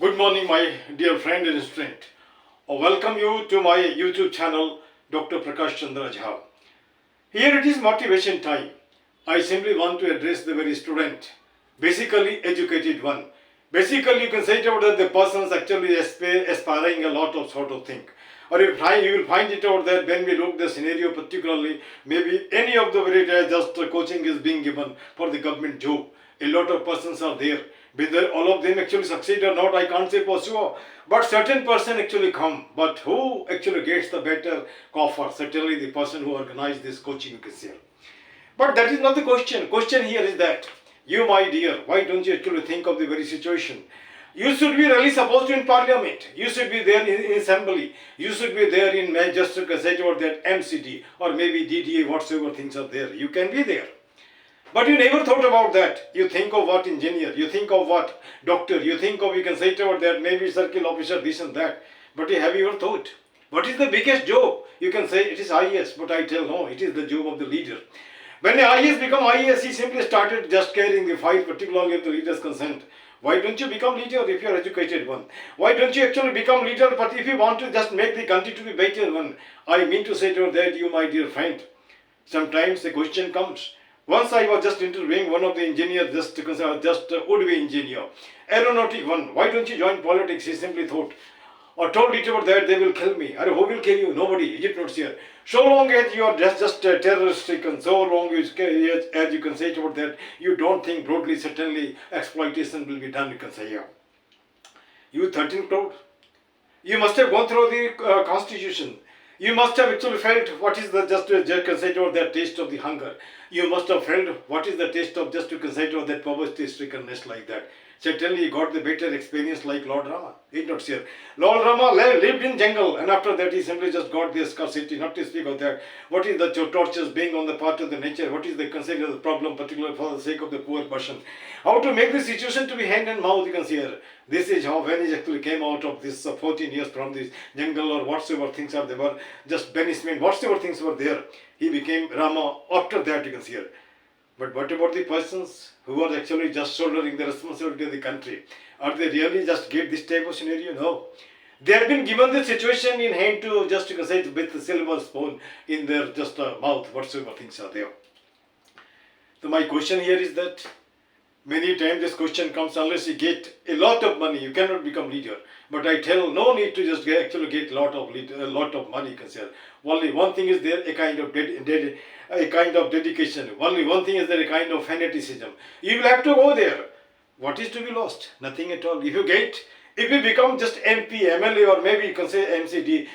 Good morning, my dear friend and student. Welcome you to my YouTube channel, Dr. Prakash Chandra Jha. Here it is motivation time. I simply want to address the very student, basically educated one. Basically, you can say it out that the person is actually aspiring a lot of sort of thing. Or you will find it out that when we look the scenario particularly, maybe any of the very just coaching is being given for the government job. A lot of persons are there. Whether all of them actually succeed or not, I can't say for sure. But certain person actually come. But who actually gets the better offer? Certainly the person who organized this coaching, you can say. But that is not the question. Question here is that you, my dear, why don't you actually think of the very situation? You should be really supposed to in parliament. You should be there in assembly. You should be there in Manchester Gazette or that MCD or maybe DDA, whatsoever things are there. You can be there. But you never thought about that. You think of what engineer, you think of what doctor, you think of, you can say it about that, maybe circle officer, this and that. But have you ever thought? What is the biggest job? You can say it is IAS, but I tell no, it is the job of the leader. When the IAS become IAS, he simply started just carrying the file, particularly of the leader's consent. Why don't you become leader if you are educated one? Why don't you actually become leader, but if you want to just make the country to be better one? I mean to say to that, you my dear friend, sometimes the question comes. Once I was just interviewing one of the engineers, just would-be engineer, aeronautic one. Why don't you join politics? He simply thought, or told it about that they will kill me. Who will kill you? Nobody. Is it not here? So long as you are just terroristic and so long as you can say it about that, you don't think broadly, certainly exploitation will be done, you can say, yeah. You 13 crore. You must have gone through the constitution. You must have actually felt what is the just to consider that taste of the hunger. You must have felt what is the taste of just to consider that poverty strickenness like that. Certainly you got the better experience like Lord Rama. It's not here. Lord Rama lived in jungle and after that he simply just got the scarcity, not to speak of that. What is the tortures being on the part of the nature? What is the consider the problem, particularly for the sake of the poor person? How to make the situation to be hand and mouth, you can see here. This is how when he actually came out of this 14 years from this jungle or whatsoever things are there were, just banishment, whatsoever things were there, he became Rama after that, you can see here. But what about the persons who are actually just shouldering the responsibility of the country? Are they really just get this type of scenario? No. They have been given the situation in hand to just you can say with the silver spoon in their just mouth, whatsoever things are there. So my question here is that many times this question comes, unless you get a lot of money, you cannot become leader. But I tell no need to just actually get a lot of money. Consider only one thing is there, a kind of dedication. Only one thing is there, a kind of fanaticism. You will have to go there. What is to be lost? Nothing at all. If you become just MP, MLA, or maybe you can say MCD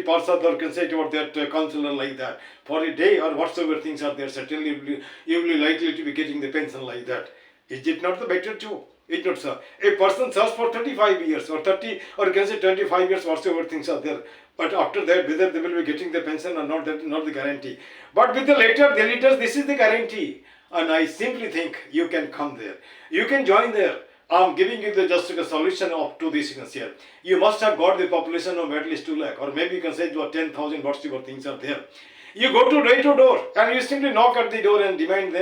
Parsad, or can say about that councillor like that, for a day or whatsoever things are there, certainly you will be likely to be getting the pension like that. Is it not the better too? It not, sir. A person serves for 35 years or 30 or you can say 25 years, whatsoever things are there. But after that, whether they will be getting the pension or not, that is not the guarantee. But with the later, the leaders, this is the guarantee. And I simply think you can come there. You can join there. I'm giving you the just a solution of to this here. You must have got the population of at least 2 lakh, or maybe you can say 10,000 whatsoever things are there. You go to door and you simply knock at the door and demand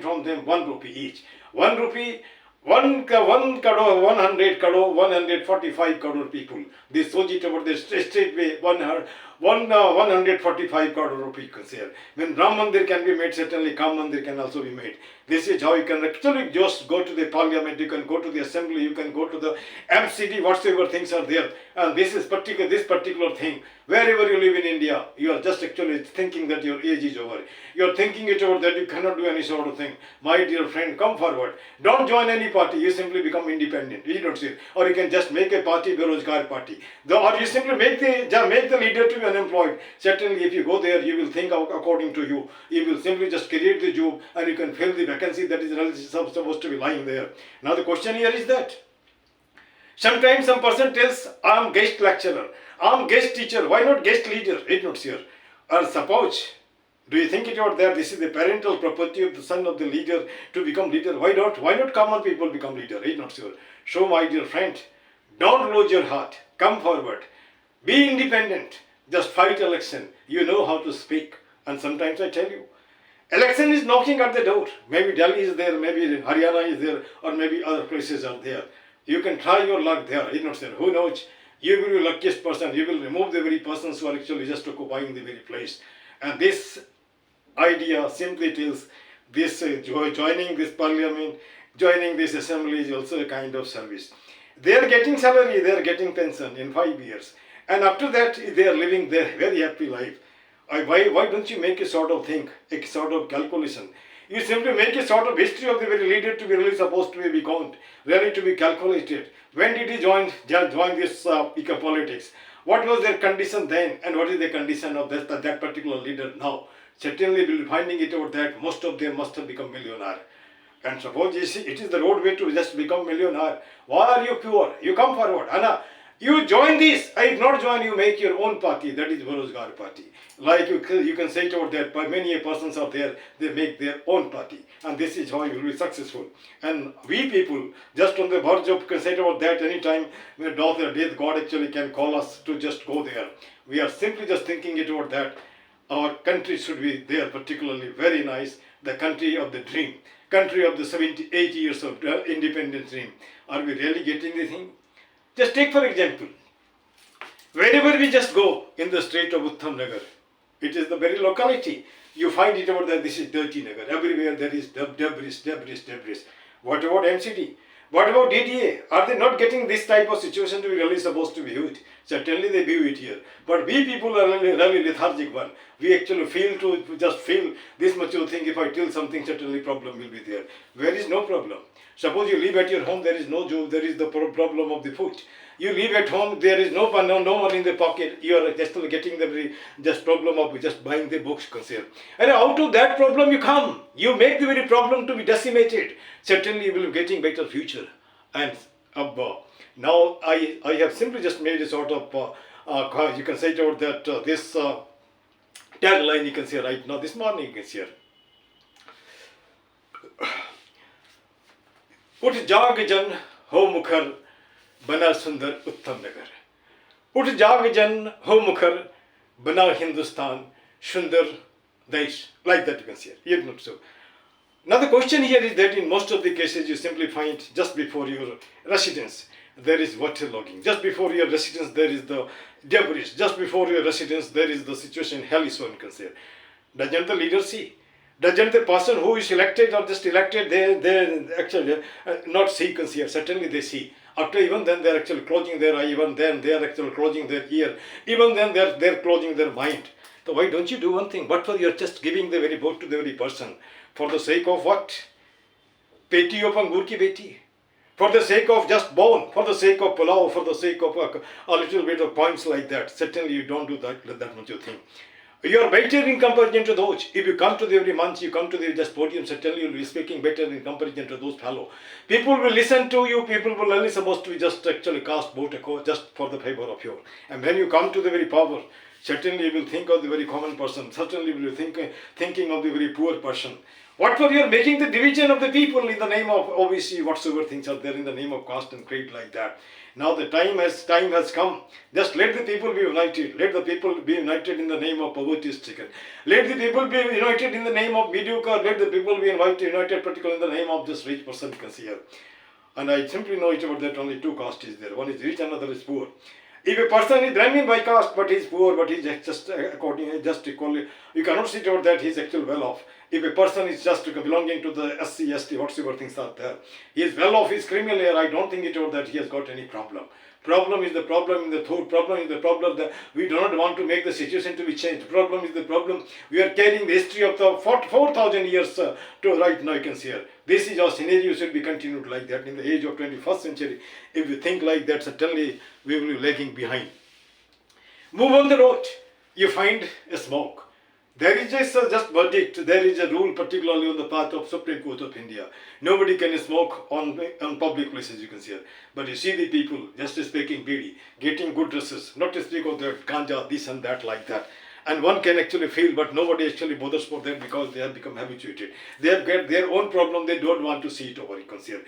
from them 1 rupee each. 1 rupee, 100 crore, 145 crore people. They sold it about the straight way, 145 crore rupee consider. When Ram Mandir can be made, certainly Kam Mandir can also be made. This is how you can actually just go to the parliament, you can go to the assembly, you can go to the MCD, whatsoever things are there. And this particular thing, wherever you live in India, you are just actually thinking that your age is over. You are thinking it over that you cannot do any sort of thing. My dear friend, come forward. Don't join any party, you simply become independent. You don't see. Or you can just make a party, Berojgar party. Or you simply make the leader to be unemployed. Certainly if you go there, you will think according to you. You will simply just create the job and you can fill the vacancy that is really supposed to be lying there. Now the question here is that sometimes some person tells, I am guest lecturer, I am guest teacher, why not guest leader? It's not here. Or suppose, do you think it out there, this is the parental property of the son of the leader to become leader? Why not common people become leader? It's not sure. So my dear friend, don't lose your heart. Come forward. Be independent. Just fight election. You know how to speak. And sometimes I tell you, election is knocking at the door. Maybe Delhi is there, maybe Haryana is there, or maybe other places are there. You can try your luck there. You know, sir, who knows? You will be the luckiest person. You will remove the very persons who are actually just occupying the very place. And this idea simply tells this joining this parliament, joining this assembly is also a kind of service. They are getting salary, they are getting pension in 5 years. And after that, they are living their very happy life. Why don't you make a sort of thing, a sort of calculation? You simply make a sort of history of the very leader to be really supposed to be count, really to be calculated. When did he join this eco-politics? What was their condition then, and what is the condition of that particular leader now? Certainly, we'll be finding it out that most of them must have become millionaire. And suppose it is the roadway to just become millionaire. Why are you poor? You come forward. Anna, you join this. I did not join. You make your own party. That is Berozgar party. Like you can say it out there. Many persons are there. They make their own party, and this is how you will be successful. And we people just on the verge of can say it about that anytime when death God actually can call us to just go there. We are simply just thinking it about that. Our country should be there, particularly very nice. The country of the dream, country of the 78 years of independence dream. Are we really getting the thing? Just take for example, wherever we just go in the street of Uttam Nagar, it is the very locality. You find it about that this is dirty Nagar. Everywhere there is debris. What about MCD? What about DDA? Are they not getting this type of situation to be really supposed to be viewed? Certainly they view it here. But we people are really lethargic one. We actually just feel this much of thing. If I tell something, certainly problem will be there. Where is no problem? Suppose you live at your home, there is no job, there is the problem of the food. You live at home, there is no money in the pocket. You are just getting the just problem of just buying the books. And out of that problem you come. You make the very problem to be decimated. Certainly you will be getting better future. And now I have simply just made a sort of, you can say it out that this tagline you can see right now, this morning you can see here. उठ जाग जन हो मुखर बना सुंदर उत्तम नगर. उठ जाग जन हो मुखर बना हिंदुस्तान सुंदर देश. Like that you can see it. You know, so. Now the question here is that in most of the cases you simply find just before your residence there is waterlogging. Just before your residence there is the debris. Just before your residence there is the situation hellish one can say. Doesn't the leader see? Doesn't the person who is elected or just elected, they actually not see, can see. Certainly they see. After even then they are actually closing their eye, even then they are actually closing their ear, even then they are closing their mind. So why don't you do one thing? But for you are just giving the very vote to the very person. For the sake of what? Peti of Angur ki beti. For the sake of just bone, for the sake of pulao, for the sake of a little bit of points like that. Certainly you don't do that much of thing. You are better in comparison to those. If you come to the every month, you come to the just podium, certainly you will be speaking better in comparison to those fellow. People will listen to you, people will only supposed to be just actually cast vote just for the favor of you. And when you come to the very power, certainly you will think of the very common person, certainly you will be thinking of the very poor person. What for you are making the division of the people in the name of OBC, whatsoever things are there in the name of caste and creed like that. Now the time has come. Just let the people be united. Let the people be united in the name of poverty stricken. Let the people be united in the name of mediocre. Let the people be united particularly in the name of this rich person you can see here. And I simply know it about that only two castes is there. One is rich, another is poor. If a person is Brahmin by caste, but he is poor, but he is just equally, you cannot see out that he is actually well off. If a person is just belonging to the SC, ST, whatsoever things are there, he is well off, he is criminal here, I don't think it out that he has got any problem. Problem is the problem in the thought, problem is the problem that we do not want to make the situation to be changed. Problem is the problem, we are carrying the history of the 4,000 years to right now you can see here. This is our scenario should be continued like that in the age of 21st century. If you think like that, certainly we will be lagging behind. Move on the road, you find a smoke. There is just verdict, there is a rule particularly on the part of Supreme Court of India. Nobody can smoke on public places you can see. But you see the people just speaking bidi, getting good dresses, not to speak of their ganja, this and that like that. And one can actually feel, but nobody actually bothers for them because they have become habituated. They have got their own problem, they don't want to see it over, you can see.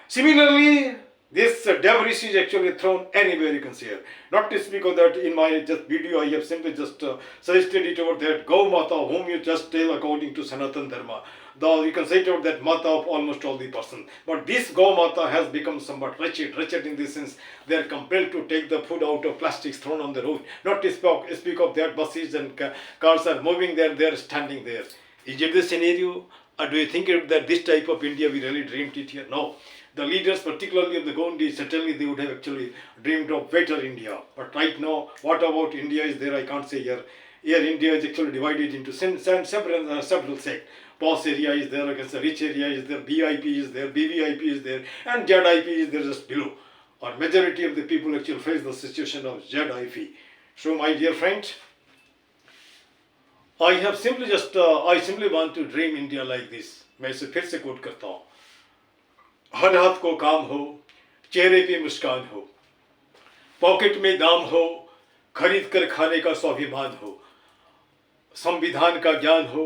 Similarly, this debris is actually thrown anywhere you can see here. Not to speak of that in my just video, I have simply just suggested it over there. Gau Mata, whom you just tell according to Sanatan Dharma. you can say it out that mata of almost all the person. But this Go Mata has become somewhat wretched in this sense. They are compelled to take the food out of plastics thrown on the road. Not to speak of that buses and cars are moving there, they are standing there. Is it the scenario? Or do you think that this type of India we really dreamed it here? No. The leaders, particularly of the Gondis, certainly they would have actually dreamed of better India. But right now, what about India is there? I can't say here. Here, India is actually divided into several sects. Posh area is there, against the rich area is there, BIP is there, BVIP is there, and ZIP is there just below. Or majority of the people actually face the situation of ZIP. So, my dear friend, I simply want to dream India like this. मैं इसे फिर से coat करता हूँ. हर हाथ को काम हो, चेहरे पे मुस्कान हो, पॉकेट में दाम हो, खरीद कर खाने का स्वाभिमान हो, संविधान का ज्ञान हो,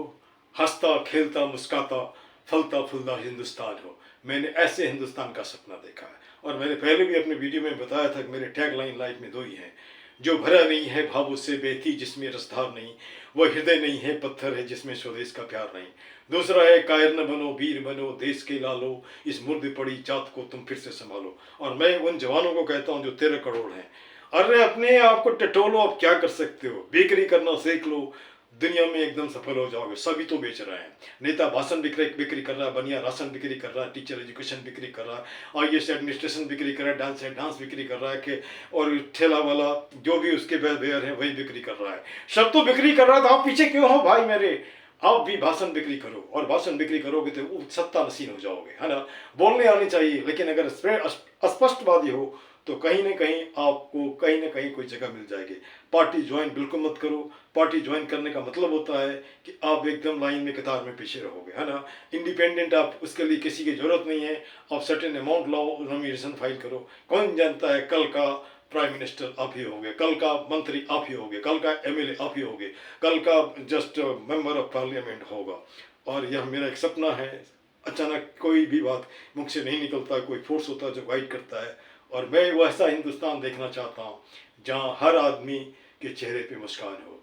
हंसता खेलता मुस्काता फलता फूलता हिंदुस्तान हो. मैंने ऐसे हिंदुस्तान का सपना देखा है. और मैंने पहले भी अपने वीडियो में बताया था कि मेरे टैगलाइन लाइफ में दो ही हैं. जो भरा नहीं है भावों से बेती जिसमें रसधार नहीं, वह हृदय नहीं है पत्थर है जिसमें स्वदेश का प्यार नहीं. दूसरा है कायर न बनो वीर बनो देश के लालो, इस मुर्द पड़ी जात को तुम फिर से संभालो. और मैं उन जवानों को कहता हूँ जो 13 करोड़ हैं, अरे अपने आप को टटोलो, आप क्या कर सकते हो, बिक्री करना सीख लो, दुनिया में एकदम सफल हो जाओगे. सभी तो बेच रहे हैं. नेता भाषण बिक्री कर रहा है, बनिया राशन बिक्री कर रहा है, टीचर एजुकेशन बिक्री कर रहा है, IAS एडमिनिस्ट्रेशन बिक्री कर रहा है, डांस बिक्री कर रहा है कि, और ठेला वाला जो भी उसके बेयर है वही बिक्री कर रहा है. सब तो बिक्री कर रहा है, तो आप पीछे क्यों हो भाई मेरे? आप भी भाषण बिक्री करो, और भाषण बिक्री करोगे तो सत्ता नसीन हो जाओगे, है ना. बोलने आनी चाहिए, लेकिन अगर स्पष्टवादी हो तो कहीं ना कहीं आपको कहीं ना कहीं कोई जगह मिल जाएगी. पार्टी ज्वाइन बिल्कुल मत करो. पार्टी ज्वाइन करने का मतलब होता है कि आप एकदम लाइन में कतार में पीछे रहोगे, है ना. इंडिपेंडेंट आप, उसके लिए किसी की जरूरत नहीं है. आप सर्टेन अमाउंट लाओ, नॉमिनेशन फाइल करो. कौन जानता है कल का प्राइम मिनिस्टर आप ही होगे, कल का मंत्री आप ही होगे, कल का MLA आप ही होगे, कल का जस्ट मेंबर ऑफ पार्लियामेंट होगा. और यह मेरा एक सपना है. अचानक कोई भी बात मुख से नहीं निकलता, कोई फोर्स होता है जो गाइड करता है. और मैं वैसा हिंदुस्तान देखना चाहता हूँ जहाँ हर आदमी के चेहरे पे मुस्कान हो,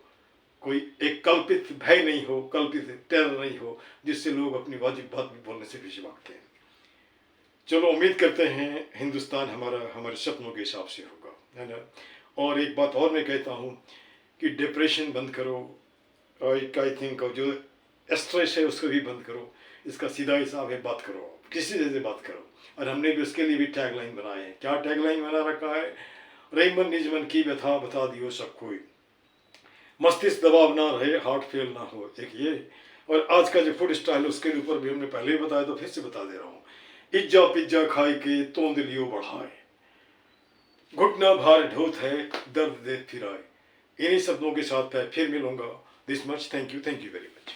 कोई एक कल्पित भय नहीं हो, कल्पित टेरर नहीं हो, जिससे लोग अपनी वाजिब बात भी बोलने से पीछे भागते हैं. चलो, उम्मीद करते हैं हिंदुस्तान हमारे सपनों के हिसाब से होगा, है ना. और एक बात और मैं कहता हूँ कि डिप्रेशन बंद करो. आई थिंक जो स्ट्रेस है उसको भी बंद करो. इसका सीधा हिसाब है, बात करो, किसी से बात करो. और हमने भी उसके लिए भी टैगलाइन बनाए हैं. क्या टैगलाइन बना रखा है? रईमन निजमन की व्यथा बता दियो सब कोई, मस्तिष्क दबाव ना रहे, हार्ट फेल ना हो, एक ये. और आज का जो फूड स्टाइल उसके ऊपर भी हमने पहले ही बताया, तो फिर से बता दे रहा हूँ. इज्जा पिज्जा खाए के तोंद लियो बढ़ाए, घुटना भार ढोत है दर्द दे फिराए. इन्हीं शब्दों के साथ मैं फिर मिलूंगा. This much. Thank you very much.